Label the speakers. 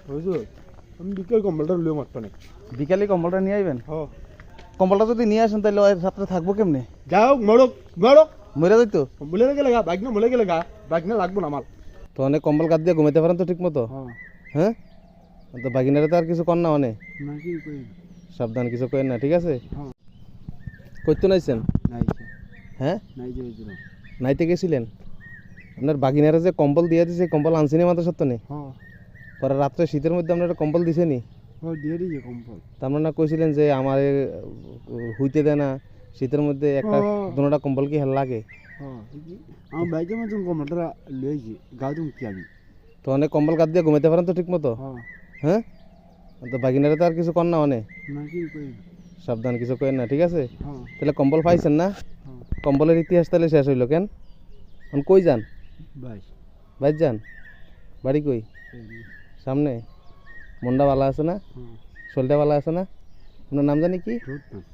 Speaker 1: বুঝছো আমি বিকেল কম্বলটা লিও মাত্র নেই
Speaker 2: বিকালে কম্বলটা নিয়ে আসবেন
Speaker 1: ও
Speaker 2: কম্বলটা যদি নিয়ে আসেন তাহলে ওই রাত্রে থাকবো কেমনে
Speaker 1: যাও মরক মরক
Speaker 2: মরে যাইতো
Speaker 1: মলে গেলে গা বাইক না মলে গেলে গা বাইক না লাগবো না আমার
Speaker 2: তো অনেক কম্বল কাট দিয়ে ঘুমাইতে পারেন তো ঠিক মতো হ্যাঁ তো বাগিনারে তো আর কিছু কর না অনেক
Speaker 1: না কি কই
Speaker 2: সাবধান কিছু করেন না ঠিক আছে
Speaker 1: হ্যাঁ
Speaker 2: করতে নাইছেন
Speaker 1: নাই
Speaker 2: হ্যাঁ
Speaker 1: নাই যে হইছিল
Speaker 2: নাইতে গেছিলেন আপনার বাগিনারে যে কম্বল দিয়ে দিয়েছে কম্বল আনছিনি মাত্র সত্য নেই
Speaker 1: হ্যাঁ
Speaker 2: পরে রাত্রে শীতের মধ্যে আপনার কম্বল দিছে নি
Speaker 1: ও দিয়ে দিয়েছে কম্বল
Speaker 2: তার মানে না কইছিলেন যে আমার হইতে দেয় না শীতের মধ্যে একটা দুটা কম্বল কি হেল লাগে
Speaker 1: হ্যাঁ আমার বাইকের মধ্যে কম্বলটা লইছি গাও তুমি কি আমি
Speaker 2: তো অনেক কম্বল কাট দিয়ে ঘুমাইতে পারেন তো ঠিক মতো
Speaker 1: হ্যাঁ
Speaker 2: হ্যাঁ তো বাগিনারে তো আর কিছু কর না অনেক
Speaker 1: না কি কই
Speaker 2: সাবধান কিছু করেন না ঠিক আছে
Speaker 1: হ্যাঁ
Speaker 2: তাহলে কম্বল পাইছেন না
Speaker 1: হ্যাঁ
Speaker 2: কম্বলের ইতিহাস তাহলে শেষ হইল কেন এখন কই যান
Speaker 1: বাস
Speaker 2: বাইর যান বাড়ি কই সামনে মনটা ভালো আছে না
Speaker 1: হ্যাঁ
Speaker 2: শরীরটা ভালো আছে না আপনার নাম জানি কি
Speaker 1: রোড